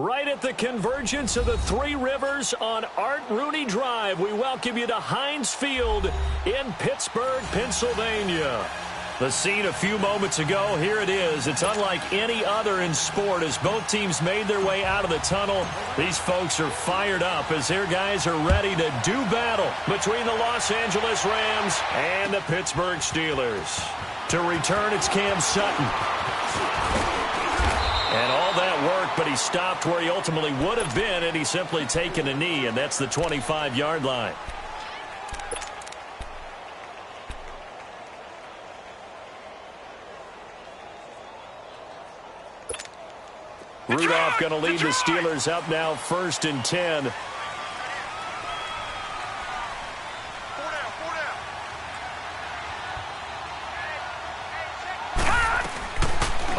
Right at the convergence of the Three Rivers on Art Rooney Drive, we welcome you to Heinz Field in Pittsburgh, Pennsylvania. The scene a few moments ago, here it is. It's unlike any other in sport as both teams made their way out of the tunnel. These folks are fired up as their guys are ready to do battle between the Los Angeles Rams and the Pittsburgh Steelers. To return, it's Cam Sutton. And all that work, but he stopped where he ultimately would have been, and he's simply taken a knee, and that's the 25-yard line. Rudolph going to lead the Steelers up now 1st and 10.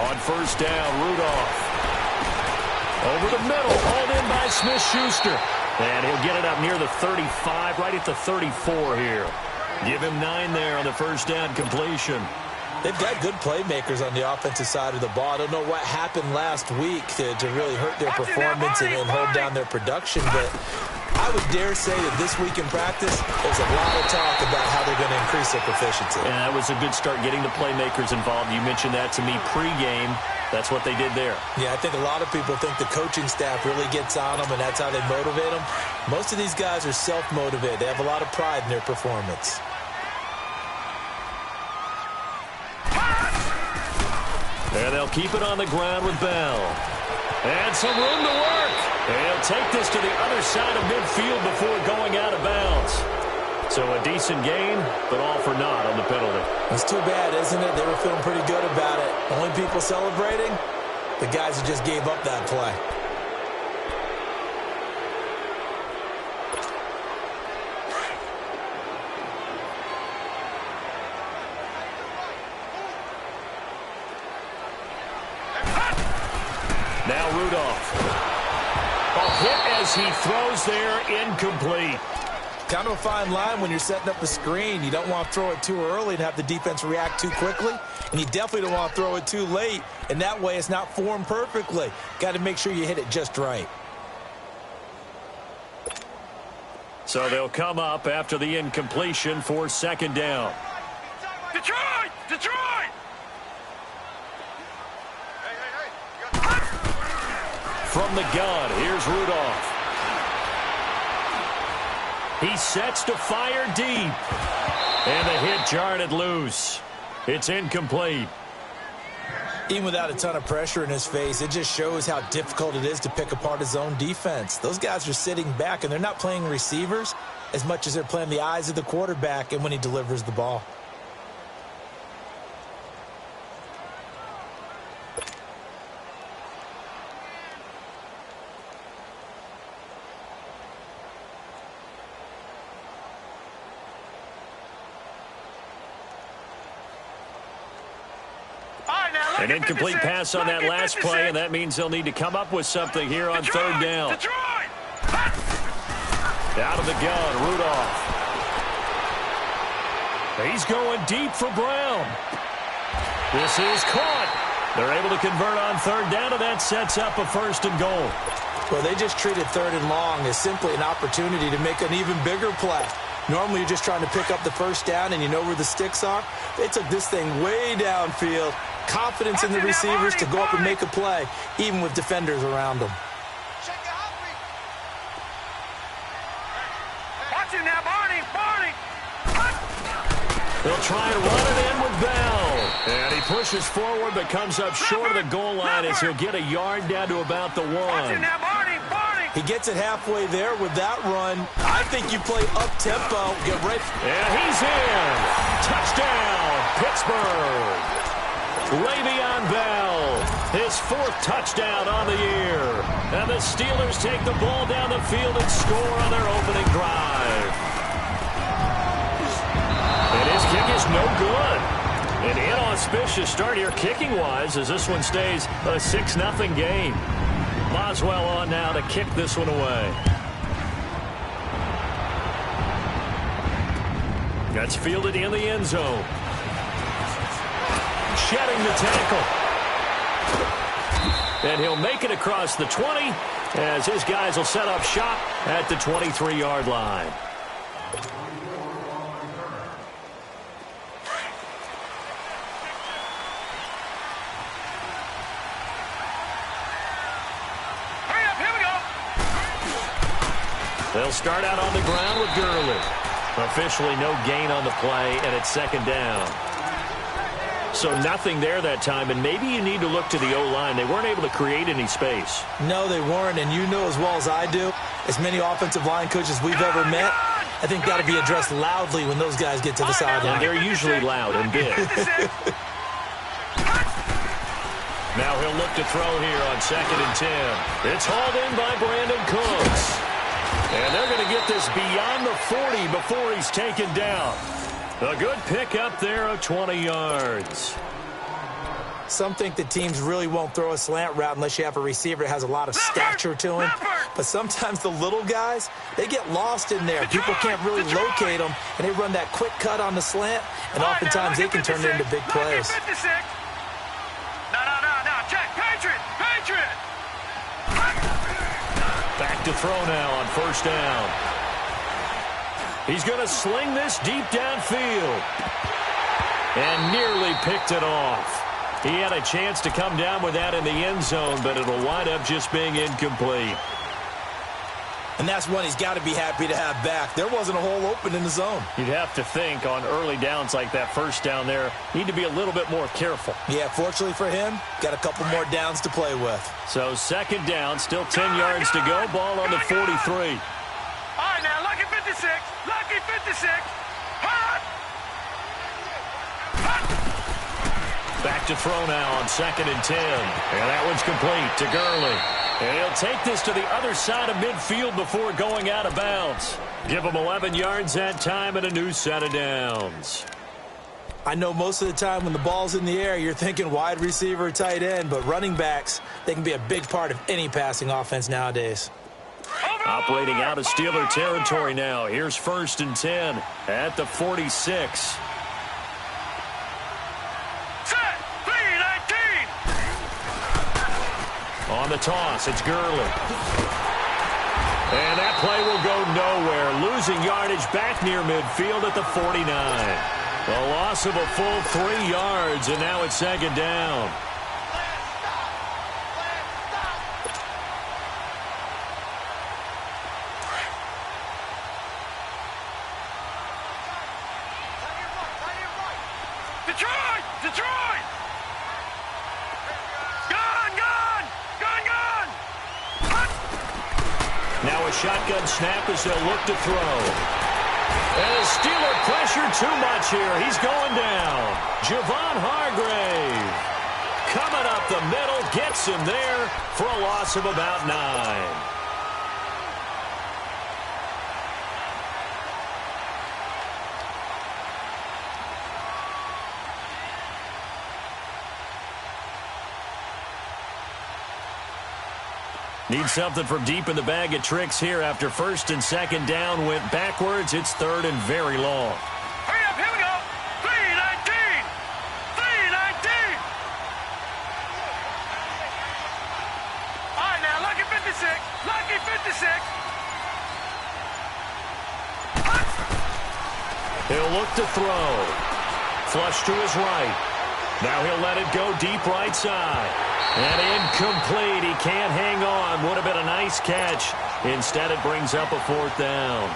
On 1st down, Rudolph. Over the middle, hauled in by Smith-Schuster. And he'll get it up near the 35, right at the 34 here. Give him 9 there on the 1st down completion. They've got good playmakers on the offensive side of the ball. I don't know what happened last week to really hurt their performance and hold down their production, but I would dare say that this week in practice, there's a lot of talk about how they're going to increase their proficiency. And that was a good start getting the playmakers involved. You mentioned that to me pregame. That's what they did there. Yeah, I think a lot of people think the coaching staff really gets on them, and that's how they motivate them. Most of these guys are self-motivated. They have a lot of pride in their performance. And they'll keep it on the ground with Bell. And some room to work. They'll take this to the other side of midfield before going out of bounds. So a decent gain, but all for naught on the penalty. It's too bad, isn't it? They were feeling pretty good about it. Only people celebrating? The guys who just gave up that play. Now Rudolph. A hit as he throws there, incomplete. Kind of a fine line when you're setting up the screen. You don't want to throw it too early and have the defense react too quickly. And you definitely don't want to throw it too late. And that way it's not formed perfectly. Got to make sure you hit it just right. So they'll come up after the incompletion for 2nd down. Detroit! Detroit! From the gun, here's Rudolph. He sets to fire deep. And the hit jarred it loose. It's incomplete. Even without a ton of pressure in his face, it just shows how difficult it is to pick apart his own defense. Those guys are sitting back, and they're not playing receivers as much as they're playing the eyes of the quarterback and when he delivers the ball. An incomplete pass on that last play, and that means they'll need to come up with something here on 3rd down. Out of the gun, Rudolph. He's going deep for Brown. This is caught. They're able to convert on 3rd down, and that sets up a 1st and goal. Well, they just treated 3rd and long as simply an opportunity to make an even bigger play. Normally, you're just trying to pick up the 1st down, and you know where the sticks are. They took this thing way downfield. Confidence in the receivers to go up and make a play, even with defenders around them. Watch him now, Barney! Barney! They'll try and run it in with Bell. And he pushes forward but comes up short of the goal line as he'll get a yard down to about the 1. Watch him now, Barney! Barney! He gets it halfway there with that run. I think you play up-tempo. Get ready. And he's in. Touchdown, Pittsburgh. Le'Veon Bell, his 4th touchdown on the year. And the Steelers take the ball down the field and score on their opening drive. And his kick is no good. An inauspicious start here kicking-wise as this one stays a 6-0 game. Boswell on now to kick this one away. That's fielded in the end zone. Shedding the tackle. And he'll make it across the 20 as his guys will set up shop at the 23-yard line. They'll start out on the ground with Gurley. Officially no gain on the play, and it's second down. So nothing there that time, and maybe you need to look to the O-line. They weren't able to create any space. No, they weren't, and you know as well as I do, as many offensive line coaches we've ever met, I think got to be addressed loudly when those guys get to the sideline. And they're usually loud and big. Now he'll look to throw here on 2nd and 10. It's hauled in by Brandon Cooks. And they're going to get this beyond the 40 before he's taken down. A good pickup there of 20 yards. Some think the teams really won't throw a slant route unless you have a receiver that has a lot of stature to him. But sometimes the little guys, they get lost in there. People can't really locate them, and they run that quick cut on the slant, and oftentimes they can turn it into big plays. No, check, Patriot! Back to throw now on 1st down. He's going to sling this deep downfield. And nearly picked it off. He had a chance to come down with that in the end zone, but it'll wind up just being incomplete. And that's one he's got to be happy to have back. There wasn't a hole open in the zone. You'd have to think on early downs like that 1st down there, need to be a little bit more careful. Yeah, fortunately for him, got a couple more downs to play with. So 2nd down, still 10 yards to go. Ball on the 43. All right, now, lucky 56. Back to throw now on 2nd and 10. And that one's complete to Gurley. And he'll take this to the other side of midfield before going out of bounds. Give him 11 yards that time and a new set of downs. I know most of the time when the ball's in the air, you're thinking wide receiver or tight end, but running backs, they can be a big part of any passing offense nowadays. Operating out of Steeler territory now. Here's 1st and 10 at the 46. On the toss, it's Gurley. And that play will go nowhere. Losing yardage back near midfield at the 49. A loss of a full 3 yards, and now it's 2nd down. Detroit! Now a shotgun snap as they'll look to throw. And the Steeler pressure too much here. He's going down. Javon Hargrave coming up the middle, gets him there for a loss of about 9. Need something from deep in the bag of tricks here after 1st and 2nd down went backwards. It's 3rd and very long. Hurry up, here we go. 3:19. All right, now, lucky 56. He'll look to throw. Flush to his right. Now he'll let it go deep right side. And incomplete. He can't hang on. Would have been a nice catch. Instead, it brings up a 4th down.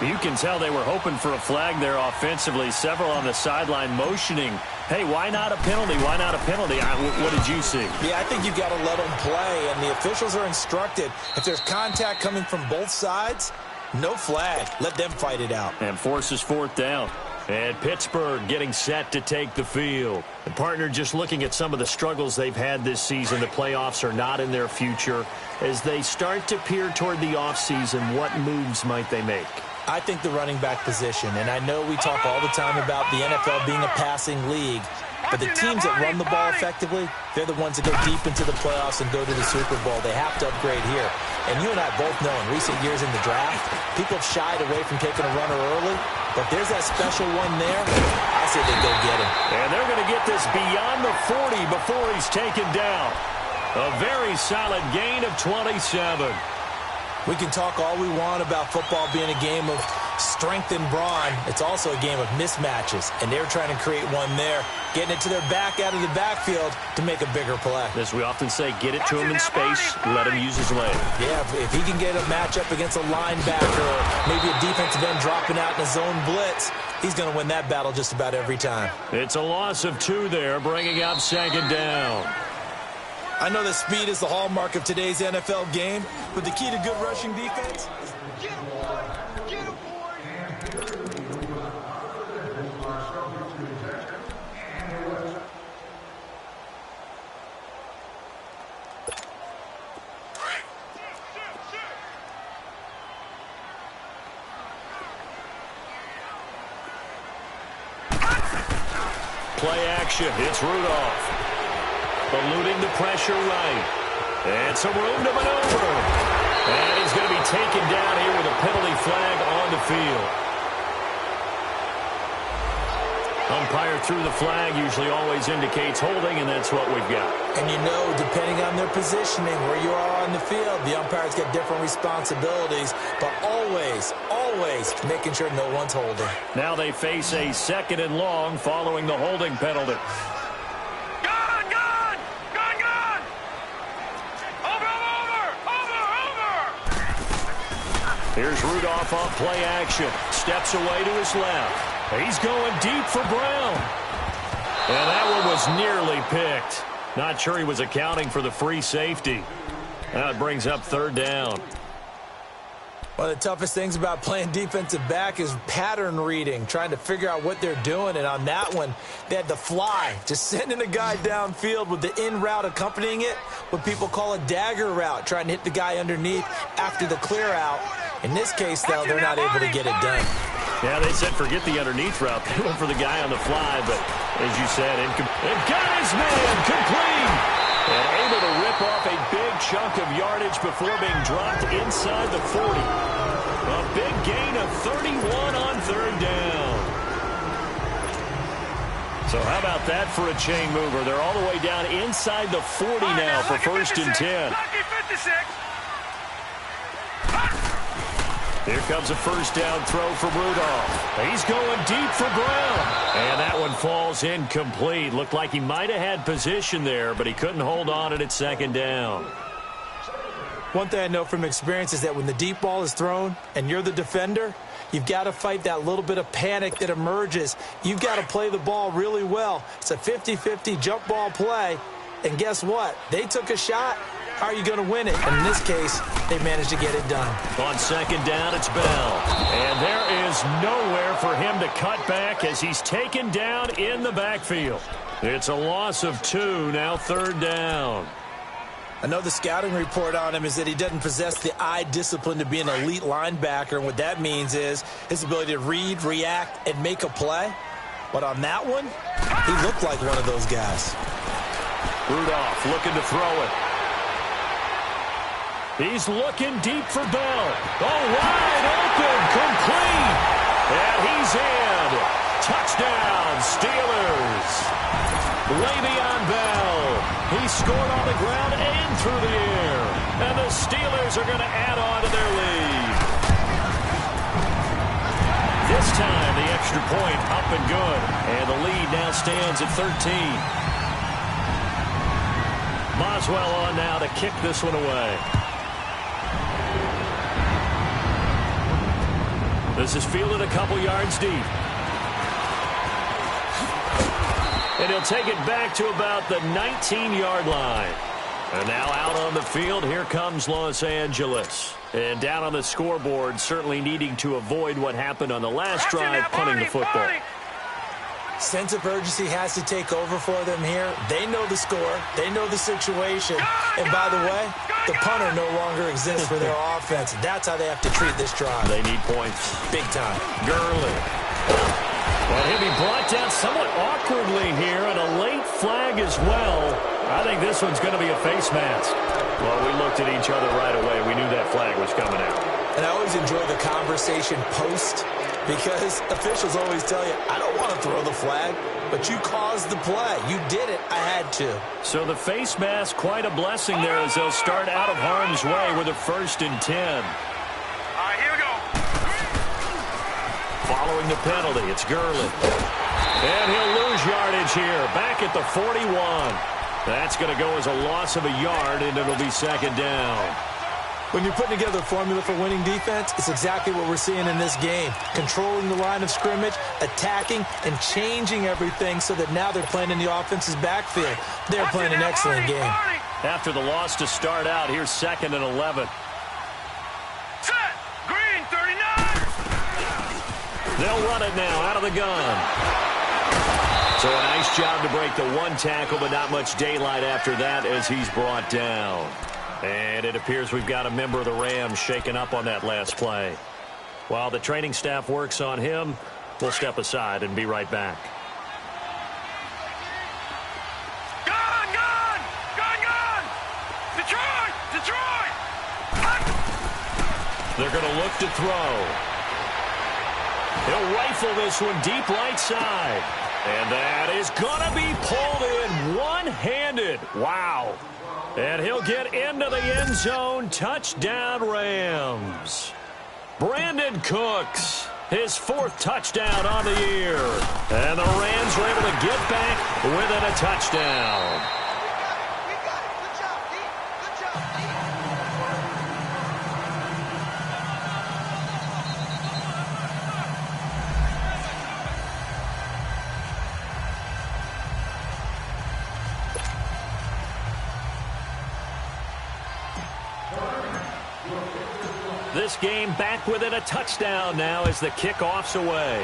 You can tell they were hoping for a flag there offensively. Several on the sideline motioning. Hey, why not a penalty? Why not a penalty? What did you see? Yeah, I think you've got to let them play, and the officials are instructed. If there's contact coming from both sides, no flag. Let them fight it out. And forces 4th down. And Pittsburgh getting set to take the field. The partner just looking at some of the struggles they've had this season. The playoffs are not in their future. As they start to peer toward the offseason, what moves might they make? I think the running back position, and I know we talk all the time about the NFL being a passing league, but the teams that run the ball effectively, they're the ones that go deep into the playoffs and go to the Super Bowl. They have to upgrade here. And you and I both know in recent years in the draft, people have shied away from taking a runner early, but there's that special one there. I say they go get him. And they're going to get this beyond the 40 before he's taken down. A very solid gain of 27. We can talk all we want about football being a game of strength and brawn. It's also a game of mismatches, and they're trying to create one there, getting it to their back out of the backfield to make a bigger play. As we often say, get it to him in space, let him use his leg. Yeah, if he can get a matchup against a linebacker or maybe a defensive end dropping out in a zone blitz, he's going to win that battle just about every time. It's a loss of 2 there, bringing up second down. I know that speed is the hallmark of today's NFL game, but the key to good rushing defense is... Play action. It's Rudolph. Eluding the pressure right. And some room to maneuver. And he's going to be taken down here with a penalty flag on the field. Umpire threw the flag, usually always indicates holding, and that's what we've got. And you know, depending on their positioning, where you are on the field, the umpires get different responsibilities, but always making sure no one's holding. Now they face a 2nd and long following the holding penalty. Here's Rudolph on play action. Steps away to his left. He's going deep for Brown. And that one was nearly picked. Not sure he was accounting for the free safety. Now it brings up 3rd down. One of the toughest things about playing defensive back is pattern reading, trying to figure out what they're doing. And on that one, they had the fly, just sending a guy downfield with the in route accompanying it, what people call a dagger route, trying to hit the guy underneath after the clear out. In this case, though, they're not able to get it done. Yeah, they said forget the underneath route. They went for the guy on the fly, but as you said, it got his man complete. And able to rip off a big chunk of yardage before being dropped inside the 40. A big gain of 31 on 3rd down. So how about that for a chain mover? They're all the way down inside the 40 now for 1st and 10. Here comes a 1st down throw for Rudolph. He's going deep for Brown. And that one falls incomplete. Looked like he might have had position there, but he couldn't hold on at 2nd down. One thing I know from experience is that when the deep ball is thrown and you're the defender, you've got to fight that little bit of panic that emerges. You've got to play the ball really well. It's a 50-50 jump ball play. And guess what? They took a shot. How are you going to win it? And in this case, they managed to get it done. On 2nd down, it's Bell. And there is nowhere for him to cut back as he's taken down in the backfield. It's a loss of 2, now 3rd down. I know the scouting report on him is that he doesn't possess the eye discipline to be an elite linebacker. And what that means is his ability to read, react, and make a play. But on that one, he looked like one of those guys. Rudolph looking to throw it. He's looking deep for Bell. Oh, wide open, complete. And he's in. Touchdown, Steelers. Le'Veon Bell. He scored on the ground and through the air. And the Steelers are going to add on to their lead. This time, the extra point up and good. And the lead now stands at 13. Boswell on now to kick this one away. This is fielded a couple yards deep. And he'll take it back to about the 19-yard line. And now out on the field, here comes Los Angeles. And down on the scoreboard, certainly needing to avoid what happened on the last drive, punting the football. Sense of urgency has to take over for them here. They know the score. They know the situation. And by the way, the punter no longer exists for their offense. That's how they have to treat this drive. They need points. Big time. Gurley. Well, he'll be brought down somewhat awkwardly here, and a late flag as well. I think this one's going to be a face mask. Well, we looked at each other right away. We knew that flag was coming out. And I always enjoy the conversation post Because officials always tell you, I don't want to throw the flag, but you caused the play. You did it. I had to. So the face mask, quite a blessing there as they'll start out of harm's way with a 1st and 10. All right, here we go. Following the penalty, it's Gurley. And he'll lose yardage here, back at the 41. That's going to go as a loss of a yard, and it'll be 2nd down. When you're putting together a formula for winning defense, it's exactly what we're seeing in this game. Controlling the line of scrimmage, attacking, and changing everything so that now they're playing in the offense's backfield. They're playing an excellent game. After the loss to start out, here's 2nd and 11. Set. Green, 39. They'll run it now out of the gun. So a nice job to break the 1 tackle, but not much daylight after that as he's brought down. And it appears we've got a member of the Rams shaken up on that last play. While the training staff works on him, we'll step aside and be right back. Gun, gun, gun, gun. Detroit, Detroit. They're going to look to throw. He'll rifle this one deep right side. And that is going to be pulled in one-handed. Wow. And he'll get into the end zone. Touchdown, Rams. Brandon Cooks, his 4th touchdown on the year. And the Rams were able to get back within a touchdown. We got it. Good job, D. Good job, D. This game back within a touchdown now as the kickoff's away.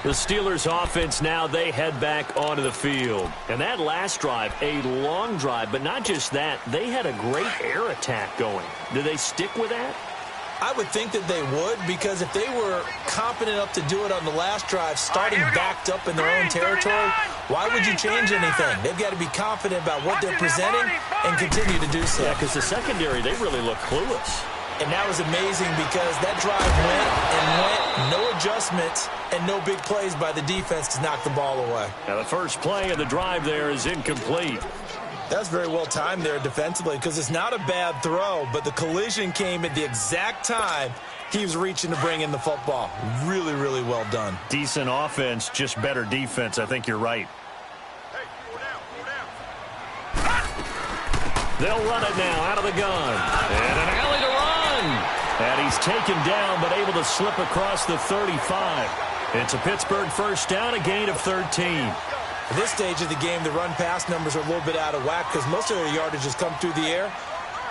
The Steelers offense now, they head back onto the field. And that last drive, a long drive, but not just that, they had a great air attack going. Do they stick with that? I would think that they would, because if they were competent enough to do it on the last drive, starting backed up in their own territory, why would you change anything? They've got to be confident about what they're presenting and continue to do so. Yeah, because the secondary, they really look clueless. And that was amazing because that drive went and went, no adjustments and no big plays by the defense to knock the ball away. Now the first play of the drive there is incomplete. That's very well timed there defensively because it's not a bad throw, but the collision came at the exact time he was reaching to bring in the football. Really, really well done. Decent offense, just better defense. I think you're right. Hey, 4 down, 4 down. They'll run it now out of the gun. And an alley to run. And he's taken down but able to slip across the 35. It's a Pittsburgh first down, a gain of 13. At this stage of the game, the run-pass numbers are a little bit out of whack because most of their yardage has come through the air.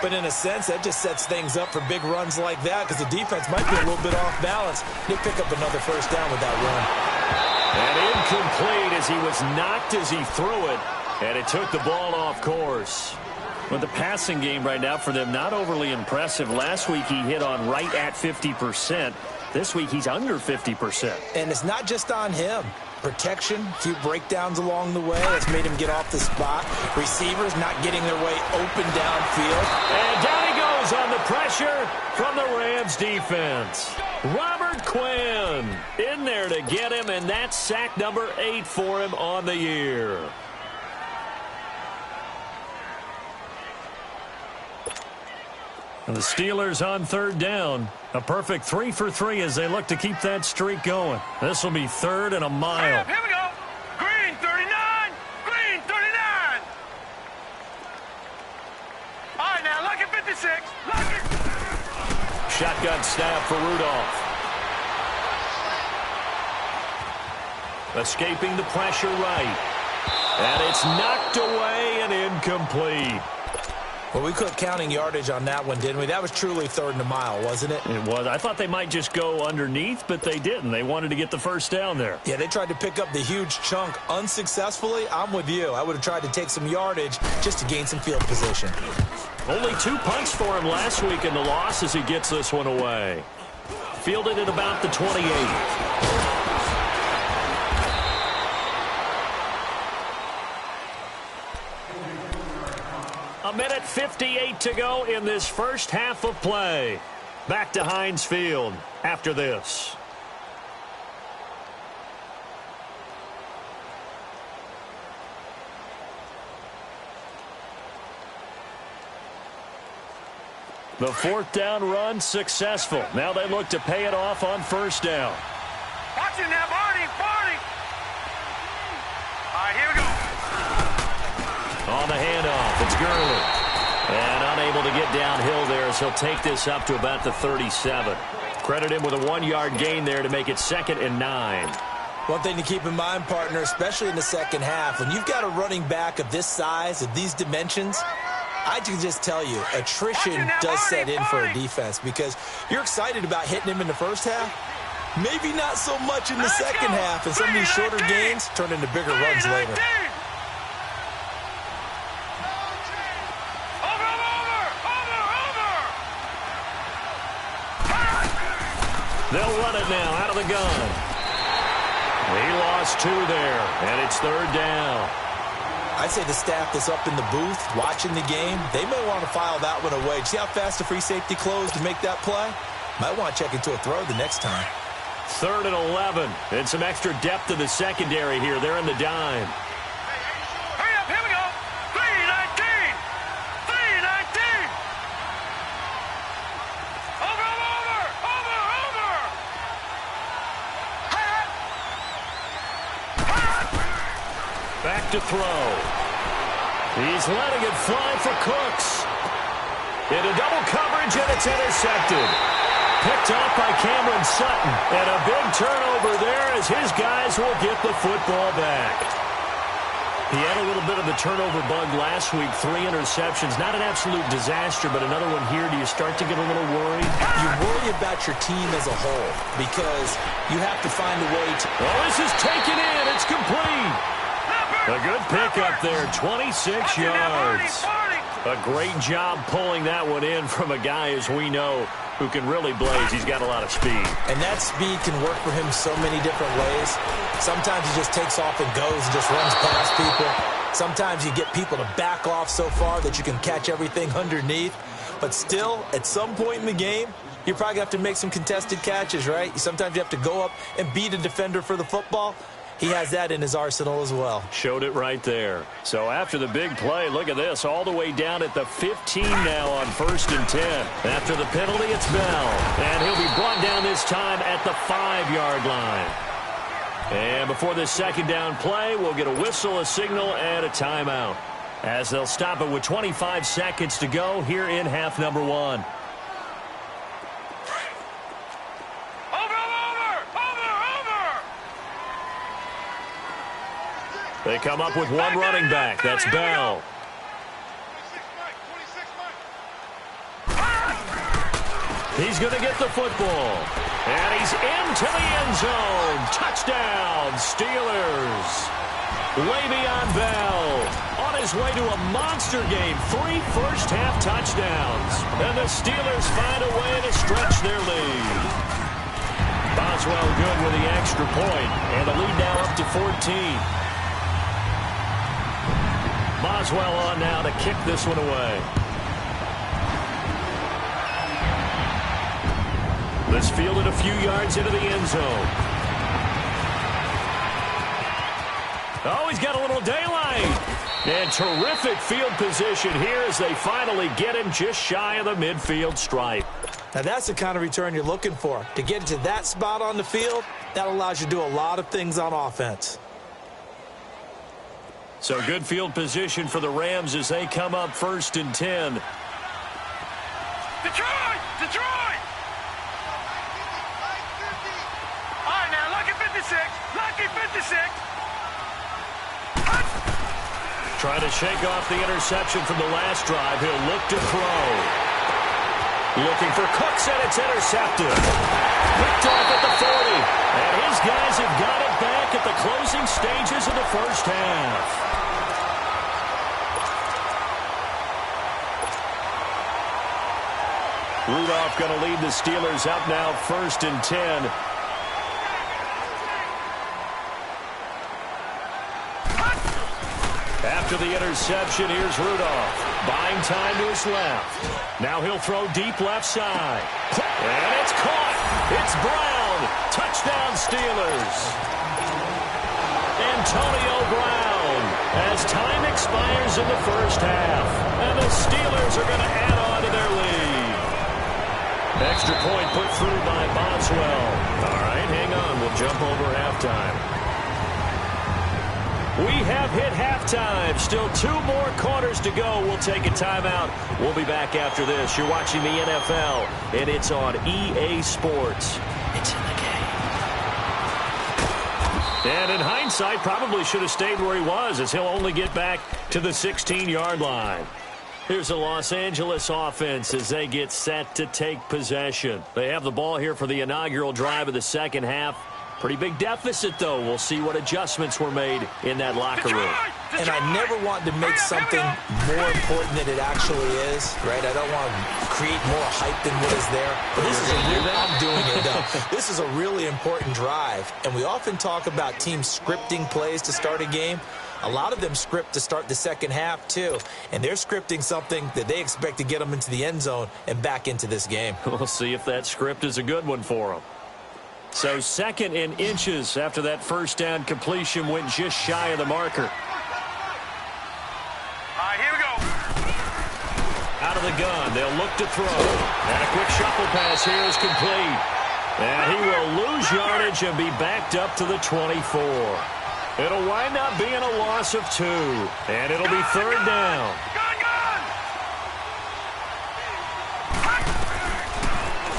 But in a sense, that just sets things up for big runs like that because the defense might be a little bit off balance. They pick up another first down with that run. And incomplete as he was knocked as he threw it. And it took the ball off course. But the passing game right now for them, not overly impressive. Last week he hit on right at 50%. This week he's under 50%. And it's not just on him. Protection, a few breakdowns along the way. That's made him get off the spot. Receivers not getting their way open downfield. And down he goes on the pressure from the Rams defense. Robert Quinn in there to get him, and that's sack number 8 for him on the year. And the Steelers on third down. A perfect 3 for 3 as they look to keep that streak going. This will be 3rd and a mile. Here we go. Green, 39. Green, 39. All right, now, look at 56. Look at... Shotgun snap for Rudolph. Escaping the pressure right. And it's knocked away and incomplete. Well, we quit counting yardage on that one, didn't we? That was truly 3rd and a mile, wasn't it? It was. I thought they might just go underneath, but they didn't. They wanted to get the first down there. Yeah, they tried to pick up the huge chunk unsuccessfully. I'm with you. I would have tried to take some yardage just to gain some field position. Only 2 punts for him last week in the loss as he gets this one away. Fielded at about the 28. 2:58 to go in this first half of play. Back to Heinz Field after this. The fourth down run successful. Now they look to pay it off on first down. Watching that, Barney. All right, here we go. On the handoff, it's Gurley. And unable to get downhill there as he'll take this up to about the 37. Credit him with a 1-yard gain there to make it 2nd and 9. One thing to keep in mind, partner, especially in the second half, when you've got a running back of this size, of these dimensions, I can just tell you, attrition does set in for a defense because you're excited about hitting him in the first half. Maybe not so much in the second half, and some of these shorter gains turn into bigger runs later. They'll run it now out of the gun. He lost 2 there, and it's 3rd down. I'd say the staff that's up in the booth watching the game, they may want to file that one away. See how fast the free safety closed to make that play? Might want to check into a throw the next time. 3rd and 11, and some extra depth to the secondary here. They're in the dime. Hurry up, here we go. 3-19. 3-19. Over. Back to throw. He's letting it fly for Cooks. Into double coverage, and it's intercepted. Picked off by Cameron Sutton. And a big turnover there as his guys will get the football back. He had a little bit of the turnover bug last week. 3 interceptions. Not an absolute disaster, but another one here. Do you start to get a little worried? You worry about your team as a whole because you have to find a way to... Oh, this is taken in. It's complete. A good pickup there, 26 yards. A great job pulling that one in from a guy, as we know, who can really blaze. He's got a lot of speed. And that speed can work for him so many different ways. Sometimes he just takes off and goes and just runs past people. Sometimes you get people to back off so far that you can catch everything underneath. But still, at some point in the game, you're probably going to have to make some contested catches, right? Sometimes you have to go up and beat a defender for the football. He has that in his arsenal as well. Showed it right there. So after the big play, look at this, all the way down at the 15 now on 1st and 10. After the penalty, it's Bell. And he'll be brought down this time at the 5-yard line. And before this 2nd down play, we'll get a whistle, a signal, and a timeout, as they'll stop it with 25 seconds to go here in half number 1. They come up with one running back. That's Bell. He's going to get the football. And he's into the end zone. Touchdown, Steelers. Le'Veon Bell on his way to a monster game. 3 first-half touchdowns. And the Steelers find a way to stretch their lead. Boswell good with the extra point. And the lead now up to 14. Boswell on now to kick this one away. This fielded a few yards into the end zone. Oh, he's got a little daylight. And terrific field position here as they finally get him just shy of the midfield stripe. Now, that's the kind of return you're looking for. To get to that spot on the field, that allows you to do a lot of things on offense. So good field position for the Rams as they come up 1st and 10. Detroit! All right, now, lucky 56. Trying to shake off the interception from the last drive. He'll look to throw. Looking for Cooks, and it's intercepted. Picked off at the 40. And his guys have got it back at the closing stages of the first half. Rudolph going to lead the Steelers up now 1st and 10. After after the interception. Here's Rudolph. Buying time to his left. Now he'll throw deep left side. And it's caught. It's Brown. Touchdown Steelers. Antonio Brown as time expires in the first half. And the Steelers are going to add on to their lead. Extra point put through by Boswell. All right, hang on. We'll jump over halftime. We have hit halftime. Still 2 more quarters to go. We'll take a timeout. We'll be back after this. You're watching the NFL, and it's on EA Sports. It's in the game. And in hindsight, probably should have stayed where he was, as he'll only get back to the 16-yard line. Here's the Los Angeles offense as they get set to take possession. They have the ball here for the inaugural drive of the second half. Pretty big deficit, though. We'll see what adjustments were made in that locker room. And I never want to make something more important than it actually is, right? I don't want to create more hype than what is there. But this is I'm doing it, though. This is a really important drive. And we often talk about teams scripting plays to start a game. A lot of them script to start the second half, too. And they're scripting something that they expect to get them into the end zone and back into this game. We'll see if that script is a good one for them. So 2nd and inches after that first down completion went just shy of the marker. All right, here we go. Out of the gun, they'll look to throw. And a quick shuffle pass here is complete. And he will lose yardage and be backed up to the 24. It'll wind up being a loss of 2. And it'll be 3rd down.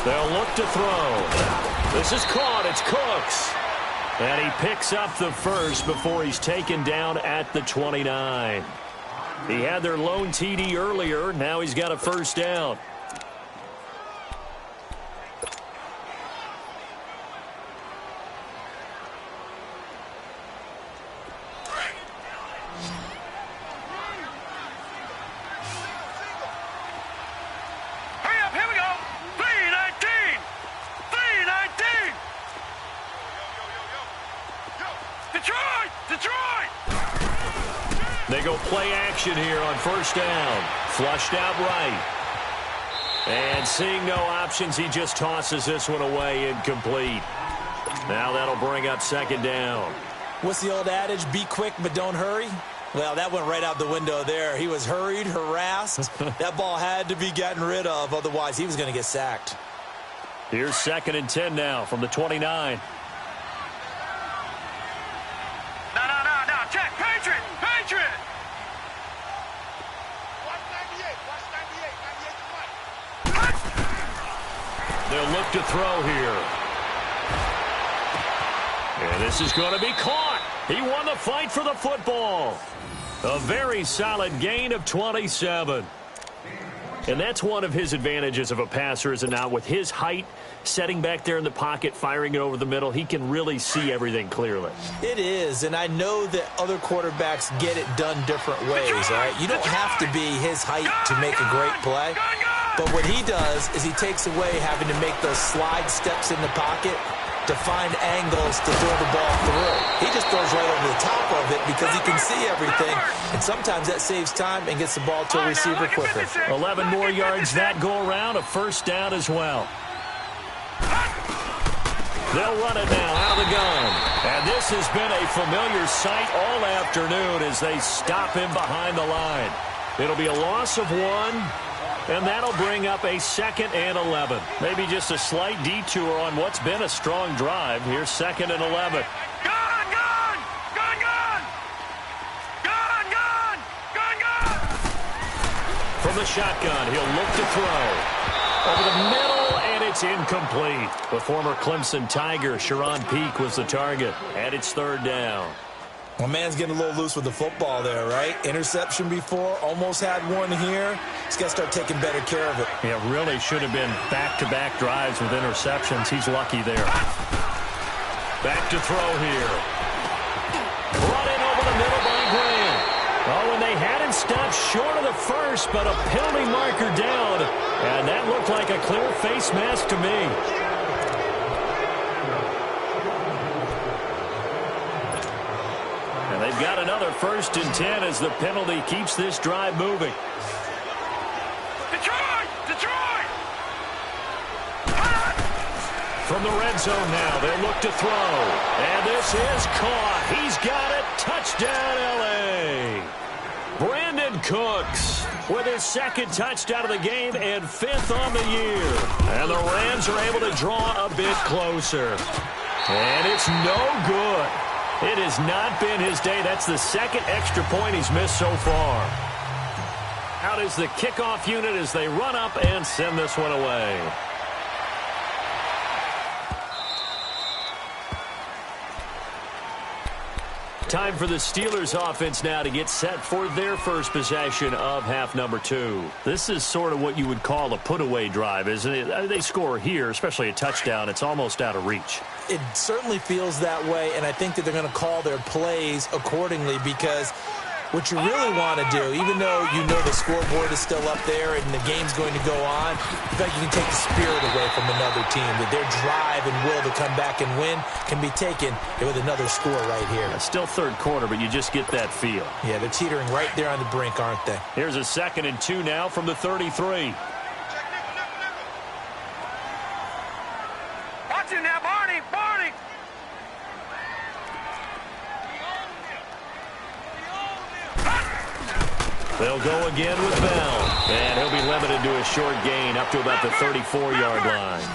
They'll look to throw. This is caught. It's Cooks. And he picks up the first before he's taken down at the 29. He had their lone TD earlier. Now he's got a first down. They go play action here on first down. Flushed out right. And seeing no options, he just tosses this one away, incomplete. Now that'll bring up 2nd down. What's the old adage? Be quick, but don't hurry. Well, that went right out the window there. He was hurried, harassed. That ball had to be gotten rid of, otherwise he was going to get sacked. Here's 2nd and 10 now from the 29. No, check. Patriot. They'll look to throw here. And this is going to be caught. He won the fight for the football. A very solid gain of 27. And that's one of his advantages of a passer, is it not? With his height, setting back there in the pocket, firing it over the middle, he can really see everything clearly. It is, and I know that other quarterbacks get it done different ways, all right? You don't have to be his height to make a great play. But what he does is he takes away having to make those slide steps in the pocket to find angles to throw the ball through. He just throws right over the top of it because he can see everything, and sometimes that saves time and gets the ball to a receiver quicker. 11 more yards that go around, a first down as well. They'll run it now out of the gun. And this has been a familiar sight all afternoon as they stop him behind the line. It'll be a loss of 1. And that'll bring up a 2nd and 11. Maybe just a slight detour on what's been a strong drive. Here's 2nd and 11. From the shotgun, he'll look to throw. Over the middle, and it's incomplete. The former Clemson Tiger, Sharon Peak, was the target. And it's 3rd down. Well, man's getting a little loose with the football there, right? Interception before, almost had one here. He's got to start taking better care of it. Yeah, really should have been back-to-back drives with interceptions. He's lucky there. Back to throw here. Brought in over the middle by Graham. Oh, and they had him stopped short of the first, but a penalty marker down. And that looked like a clear face mask to me. They've got another first and 10 as the penalty keeps this drive moving. Detroit! Detroit! From the red zone now, they'll look to throw. And this is caught. He's got it. Touchdown, L.A. Brandon Cooks with his second touchdown of the game and 5th on the year. And the Rams are able to draw a bit closer. And it's no good. It has not been his day. That's the second extra point he's missed so far. Out is the kickoff unit as they run up and send this one away. Time for the Steelers offense now to get set for their first possession of half number 2. This is sort of what you would call a put-away drive, isn't it? They score here, especially a touchdown. It's almost out of reach. It certainly feels that way, and I think that they're going to call their plays accordingly because what you really want to do, even though you know the scoreboard is still up there and the game's going to go on, in fact, you can take the spirit away from another team, that their drive and will to come back and win can be taken with another score right here. It's still third quarter, but you just get that feel. Yeah, they're teetering right there on the brink, aren't they? Here's a 2nd and 2 now from the 33. Watch it now, Barney! Barney! They'll go again with Bell, and he'll be limited to a short gain up to about the 34-yard line.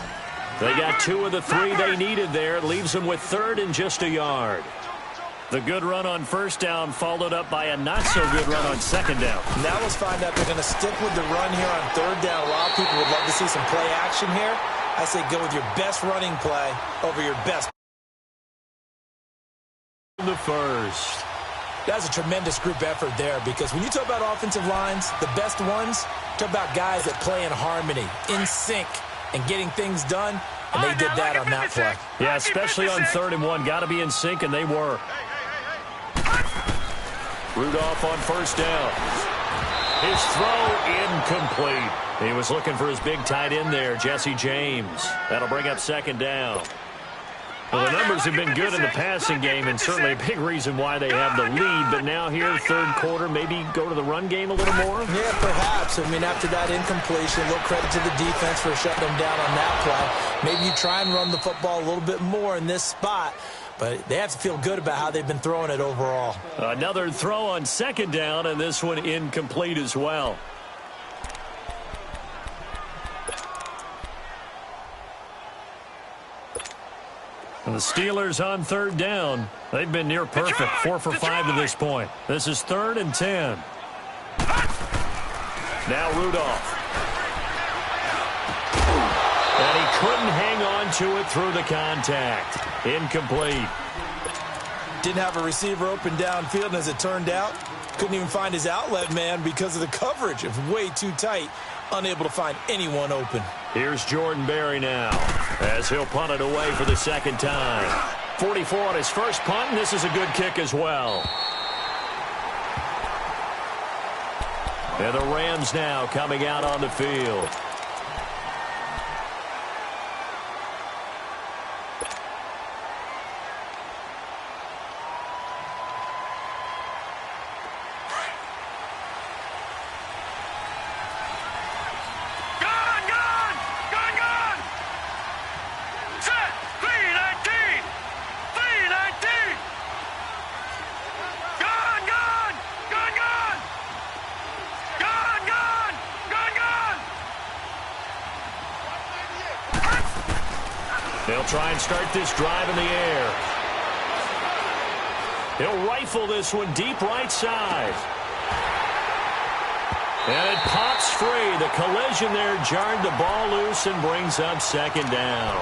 They got 2 of the 3 they needed there. It leaves them with 3rd and just a yard. The good run on first down followed up by a not-so-good run on second down. Now let's find out if they're going to stick with the run here on 3rd down. A lot of people would love to see some play action here. I say go with your best running play over your best. The first. That's a tremendous group effort there because when you talk about offensive lines, the best ones, talk about guys that play in harmony, in sync, and getting things done, and they did that on that play. Yeah, especially on 3rd and 1. Got to be in sync, and they were. Rudolph on first down. His throw incomplete. He was looking for his big tight end there, Jesse James. That'll bring up 2nd down. Well, the numbers have been good in the passing game, and certainly a big reason why they have the lead. But now here, 3rd quarter, maybe go to the run game a little more? Yeah, perhaps. I mean, after that incompletion, a little credit to the defense for shutting them down on that play. Maybe you try and run the football a little bit more in this spot. But they have to feel good about how they've been throwing it overall. Another throw on 2nd down, and this one incomplete as well. And the Steelers on 3rd down. They've been near perfect, 4 for 5 to this point. This is 3rd and 10. Now Rudolph. And he couldn't hang on to it through the contact. Incomplete. Didn't have a receiver open downfield, and as it turned out, couldn't even find his outlet man because of the coverage. It was way too tight. Unable to find anyone open. Here's Jordan Berry now as he'll punt it away for the 2nd time. 44 on his first punt, and this is a good kick as well. And the Rams now coming out on the field. They'll try and start this drive in the air. He'll rifle this one deep right side. And it pops free. The collision there jarred the ball loose and brings up 2nd down.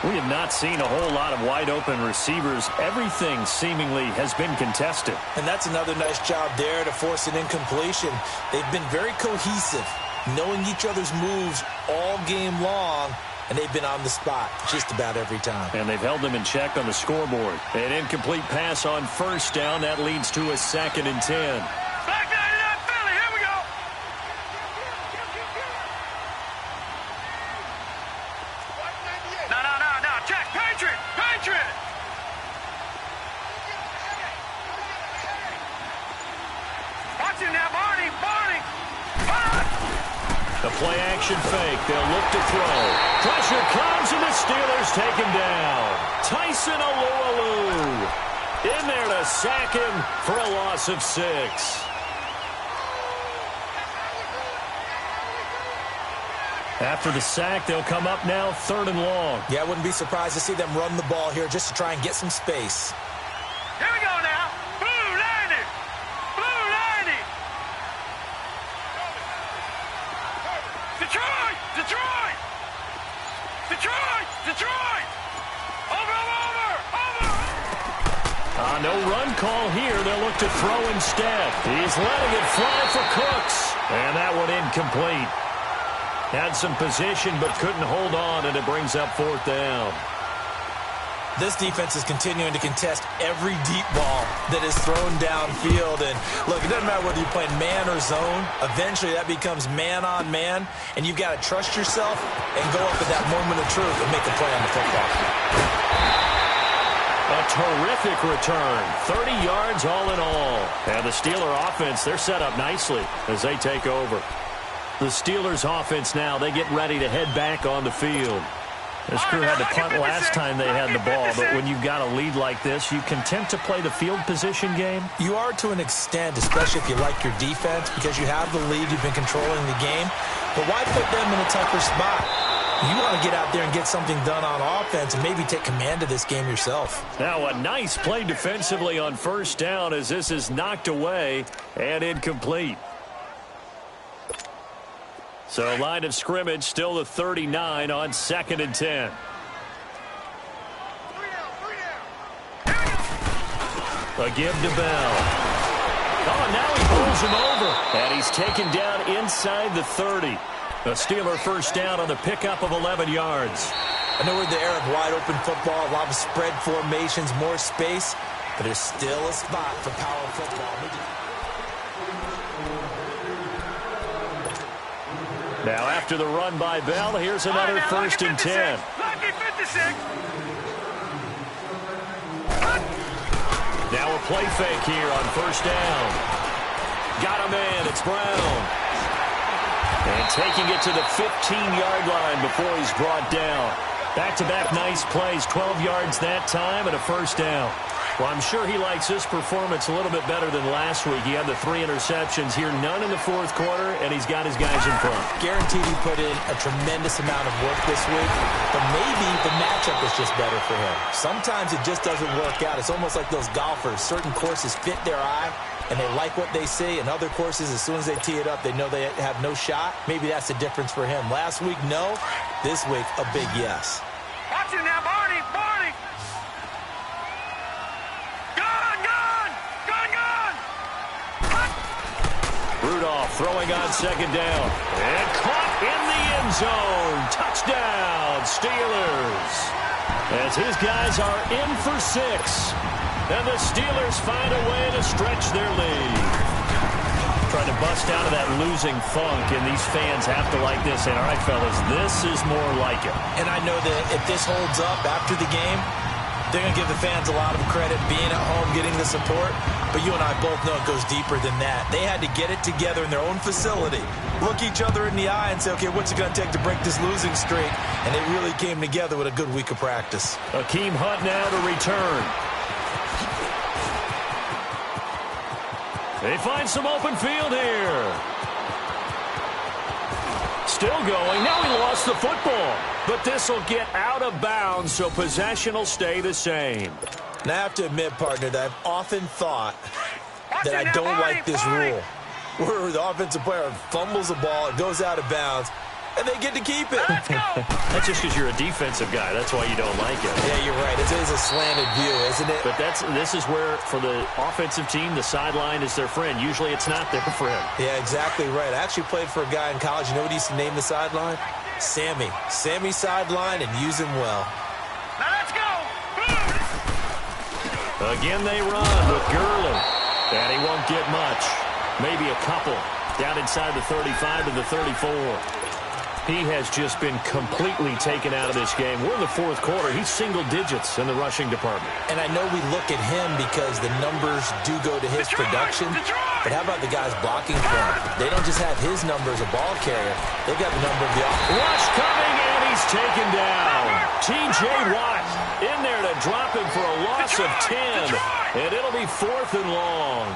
We have not seen a whole lot of wide-open receivers. Everything seemingly has been contested. And that's another nice job there to force an incompletion. They've been very cohesive, knowing each other's moves all game long. And they've been on the spot just about every time. And they've held them in check on the scoreboard. An incomplete pass on first down. That leads to a 2nd and 10. Back down to that Philly. Here we go. No. Jack, Patriot. The play-action fake. They'll look to throw. Pressure comes, and the Steelers take him down. Tyson Alualu in there to sack him for a loss of 6. After the sack, they'll come up now 3rd and long. Yeah, I wouldn't be surprised to see them run the ball here just to try and get some space. Here we go now. Blue 90. Blue 90. Detroit. Detroit. Detroit. Detroit. Over. No run call here. They'll look to throw instead. He's letting it fly for Cooks. And that one incomplete. Had some position but couldn't hold on, and it brings up 4th down. This defense is continuing to contest every deep ball that is thrown downfield. And look, it doesn't matter whether you play man or zone. Eventually that becomes man on man, and you've got to trust yourself and go up at that moment of truth and make a play on the football. A terrific return. 30 yards all in all. And the Steeler offense, they're set up nicely as they take over. The Steelers offense now, they get ready to head back on the field. This crew had to punt last time they had the ball, but when you've got a lead like this, you content to play the field position game? You are to an extent, especially if you like your defense, because you have the lead, you've been controlling the game. But why put them in a tougher spot? You want to get out there and get something done on offense and maybe take command of this game yourself. Now a nice play defensively on 1st down as this is knocked away and incomplete. So line of scrimmage still the 39 on 2nd and 10. A give to Bell. Oh, now he pulls him over. And he's taken down inside the 30. A Steeler 1st down on the pickup of 11 yards. I know we're in the era of wide open football, a lot of spread formations, more space, but there's still a spot for power football. Now after the run by Bell, here's another 1st and 10. Lucky 56. Now a play fake here on 1st down. Got a man, it's Brown. And taking it to the 15-yard line before he's brought down. Back-to-back nice plays, 12 yards that time and a 1st down. Well, I'm sure he likes this performance a little bit better than last week. He had the 3 interceptions here, none in the 4th quarter, and he's got his guys in front. Guaranteed he put in a tremendous amount of work this week, but maybe the matchup is just better for him. Sometimes it just doesn't work out. It's almost like those golfers. Certain courses fit their eye, and they like what they see, and other courses, as soon as they tee it up, they know they have no shot. Maybe that's the difference for him. Last week, no. This week, a big yes. Watch it now, Barney. Rudolph throwing on 2nd down. And caught in the end zone. Touchdown, Steelers. As his guys are in for 6. And the Steelers find a way to stretch their lead. Trying to bust out of that losing funk, and these fans have to like this. And all right, fellas, this is more like it. And I know that if this holds up after the game, they're going to give the fans a lot of credit being at home, getting the support. But you and I both know it goes deeper than that. They had to get it together in their own facility, look each other in the eye and say, okay, what's it going to take to break this losing streak? And they really came together with a good week of practice. Akeem Hunt now to return. They find some open field here. Still going. Now he lost the football. But this will get out of bounds, so possession will stay the same. Now, I have to admit, partner, that I've often thought that I don't like this rule, where the offensive player fumbles the ball, it goes out of bounds, and they get to keep it. That's just because you're a defensive guy. That's why you don't like it. Yeah, you're right. It is a slanted view, isn't it? But this is where, for the offensive team, the sideline is their friend. Usually it's not their friend. Yeah, exactly right. I actually played for a guy in college. You know what he used to name the sideline? Sammy. Sammy sideline, and use him well. Now let's go. Again they run with Gurley. And he won't get much. Maybe a couple. Down inside the 35 to the 34. He has just been completely taken out of this game. We're in the 4th quarter. He's single digits in the rushing department. And I know we look at him because the numbers do go to his production. But how about the guys blocking for him? They don't just have his number as a ball carrier. They've got the number of the offense. Rush coming, and he's taken down. T.J. Watt in there to drop him for a loss of 10. And it'll be 4th and long.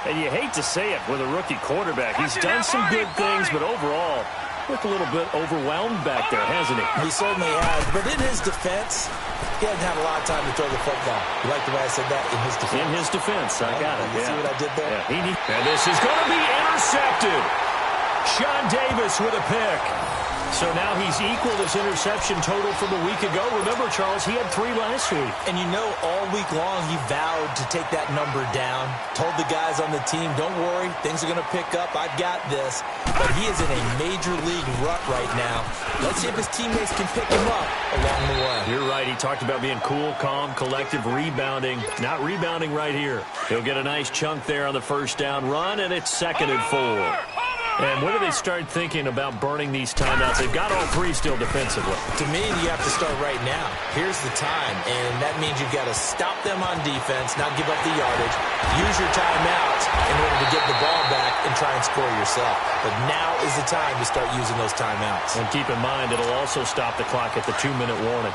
And you hate to say it with a rookie quarterback. He's done some good things, but overall, looked a little bit overwhelmed back there, hasn't he? He certainly has. But in his defense, he hasn't had a lot of time to throw the football. You like the way I said that? In his defense. In his defense. I got it. You see what I did there? Yeah, and this is going to be intercepted. Sean Davis with a pick. So now he's equaled his interception total from a week ago. Remember, Charles, he had 3 last week. And you know, all week long he vowed to take that number down. Told the guys on the team, don't worry, things are going to pick up. I've got this. But he is in a major league rut right now. Let's see if his teammates can pick him up along the way. You're right. He talked about being cool, calm, collective, rebounding. Not rebounding right here. He'll get a nice chunk there on the first down run, and it's 2nd and 4. And when do they start thinking about burning these timeouts? They've got all 3 still defensively. To me, you have to start right now. Here's the time, and that means you've got to stop them on defense, not give up the yardage, use your timeouts in order to get the ball back and try and score yourself. But now is the time to start using those timeouts. And keep in mind, it'll also stop the clock at the 2-minute warning.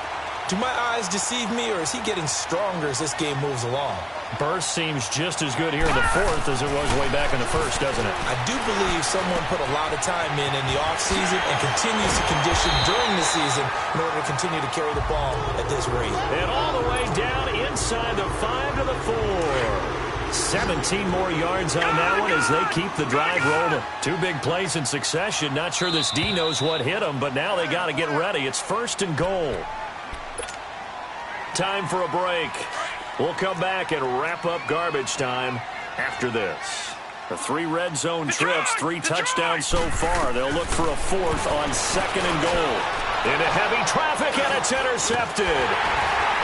Do my eyes deceive me, or is he getting stronger as this game moves along? Burst seems just as good here in the 4th as it was way back in the 1st, doesn't it? I do believe someone put a lot of time in the offseason and continues to condition during the season in order to continue to carry the ball at this rate. And all the way down inside the 5 to the 4. 17 more yards on that one as they keep the drive rolling. 2 big plays in succession. Not sure this D knows what hit them, but now they got to get ready. It's 1st and goal. Time for a break. We'll come back and wrap up garbage time after this. The 3 red zone trips, 3 touchdowns so far. They'll look for a 4th on 2nd and goal. Into heavy traffic, and it's intercepted.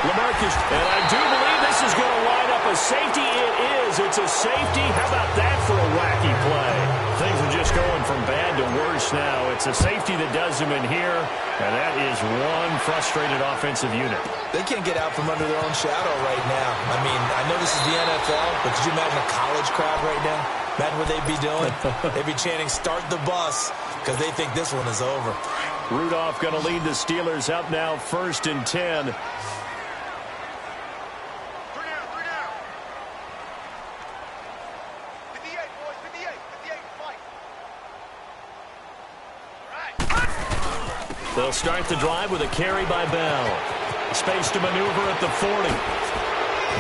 LaMarcus, and I do believe this is going to line up a safety. It is. It's a safety. How about that for a wacky play? Things are just going from bad to worse now. It's a safety that does them in here, and that is one frustrated offensive unit. They can't get out from under their own shadow right now. I mean, I know this is the NFL, but could you imagine a college crowd right now? Imagine what they'd be doing. They'd be chanting, "Start the bus," because they think this one is over. Rudolph going to lead the Steelers up now, 1st and 10. They'll start the drive with a carry by Bell. Space to maneuver at the 40.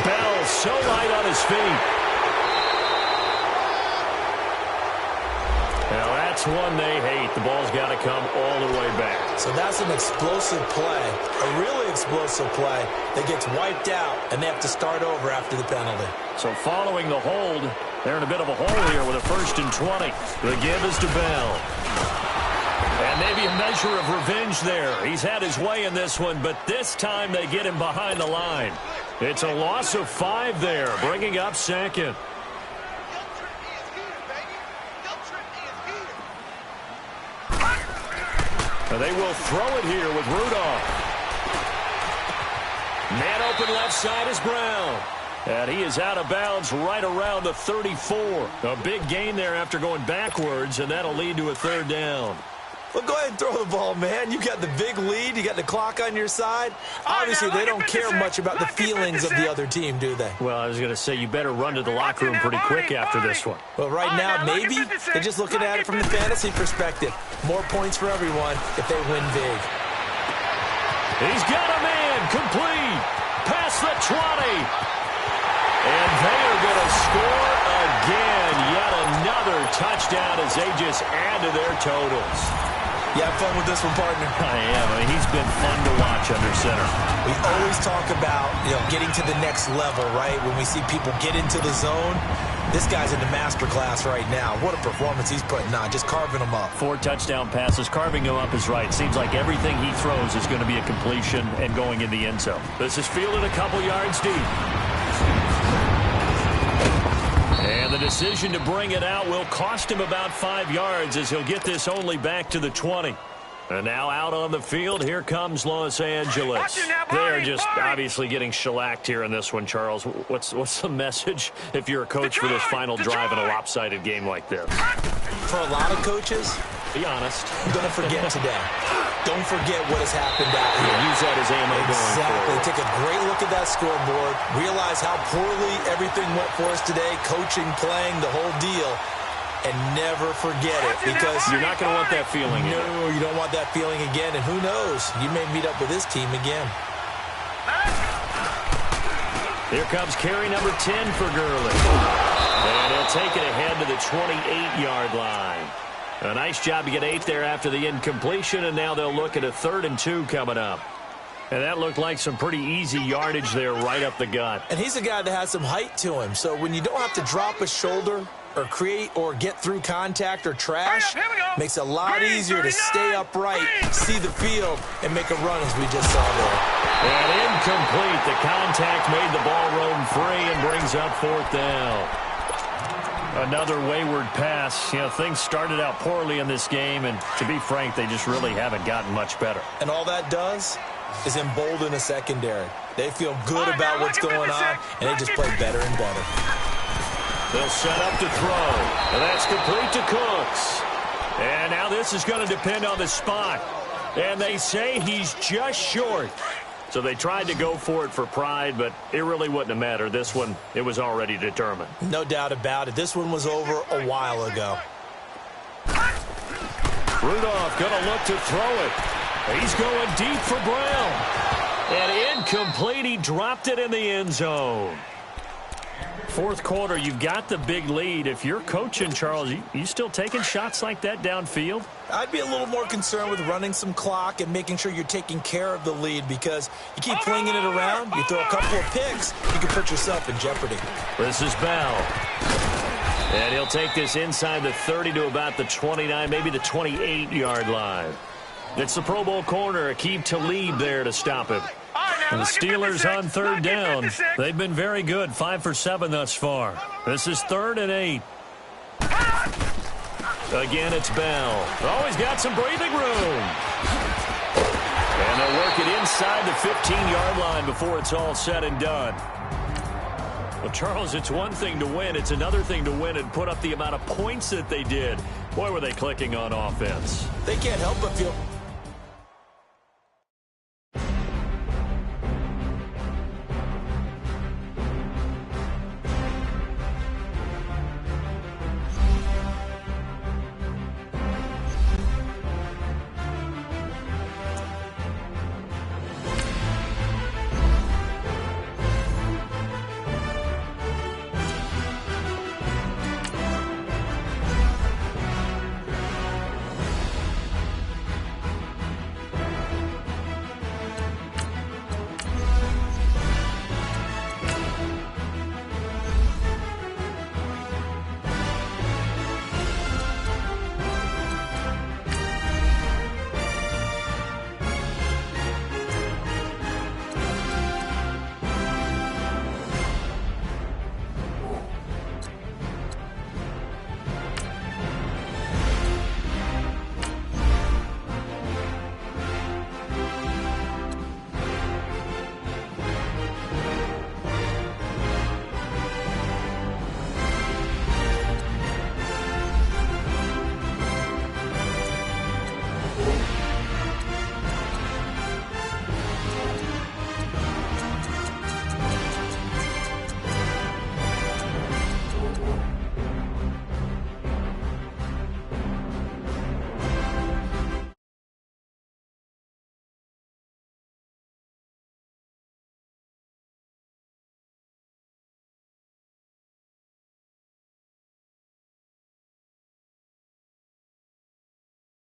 Bell so light on his feet. Now that's one they hate. The ball's got to come all the way back. So that's an explosive play, a really explosive play that gets wiped out, and they have to start over after the penalty. So following the hold, they're in a bit of a hole here with a 1st and 20. The give is to Bell. And maybe a measure of revenge there. He's had his way in this one, but this time they get him behind the line. It's a loss of 5 there, bringing up 2nd. And they will throw it here with Rudolph. Man open left side is Brown. And he is out of bounds right around the 34. A big gain there after going backwards, and that'll lead to a 3rd down. Well, go ahead and throw the ball, man. You got the big lead. You got the clock on your side. Obviously, they don't care much about the feelings of the other team, do they? Well, I was going to say, you better run to the locker room pretty quick after this one. Well, right now, maybe they're just looking at it from the fantasy perspective. More points for everyone if they win big. He's got a man. Complete. Past the 20. And they are going to score again. Yet another touchdown as they just add to their totals. You have fun with this one, partner? I am. I mean, he's been fun to watch under center. We always talk about, getting to the next level, right? When we see people get into the zone, this guy's in the master class right now. What a performance he's putting on, just carving them up. 4 touchdown passes. Carving him up is right. Seems like everything he throws is going to be a completion and going in the end zone. This is fielded a couple yards deep. And the decision to bring it out will cost him about 5 yards as he'll get this only back to the 20. And now out on the field, here comes Los Angeles. Watch it now, They're Barney, just Barney. obviously getting shellacked here in this one, Charles. What's the message if you're a coach for this final drive in a lopsided game like this? For a lot of coaches, Be honest. don't forget today. Don't forget what has happened out here. Use that as ammo going Exactly. forward. Take a great look at that scoreboard. Realize how poorly everything went for us today. Coaching, playing, the whole deal. And never forget it, because You're not going to want that feeling. no, you don't want that feeling again. And who knows? You may meet up with this team again. Here comes carry number 10 for Gurley. And he'll take it ahead to the 28-yard line. A nice job to get 8 there after the incompletion, and now they'll look at a 3rd and 2 coming up. And that looked like some pretty easy yardage there right up the gut. And he's a guy that has some height to him. So when you don't have to drop a shoulder or create or get through contact or trash, Here we go. makes it a lot Green, easier to 39. stay upright, Green. see the field, and make a run as we just saw there. And incomplete. The contact made the ball roam free and brings up 4th down. Another wayward pass. You know, things started out poorly in this game, and to be frank, they just really haven't gotten much better. And all that does is embolden a secondary. They feel good All right, about now, what's look at going this, on, Zach. and they just play better and better. They'll set up to throw. And that's complete to Cooks. And now this is going to depend on the spot. And they say he's just short. So they tried to go for it for pride, but it really wouldn't have mattered. This one, it was already determined. No doubt about it. This one was over a while ago. Rudolph going to look to throw it. He's going deep for Brown. And incomplete. He dropped it in the end zone. 4th quarter, you've got the big lead. If you're coaching, Charles, you still taking shots like that downfield? I'd be a little more concerned with running some clock and making sure you're taking care of the lead, because you keep flinging it around, you throw a couple of picks, you can put yourself in jeopardy. This is Bell. And he'll take this inside the 30 to about the 29, maybe the 28-yard line. It's the Pro Bowl corner, Aqib Talib there to stop him. And the Steelers on 3rd down. They've been very good, 5 for 7 thus far. This is 3rd and 8. Again, it's Bell. Oh, he's got some breathing room. And they'll work it inside the 15-yard line before it's all said and done. Well, Charles, it's one thing to win. It's another thing to win and put up the amount of points that they did. Boy, were they clicking on offense. They can't help but feel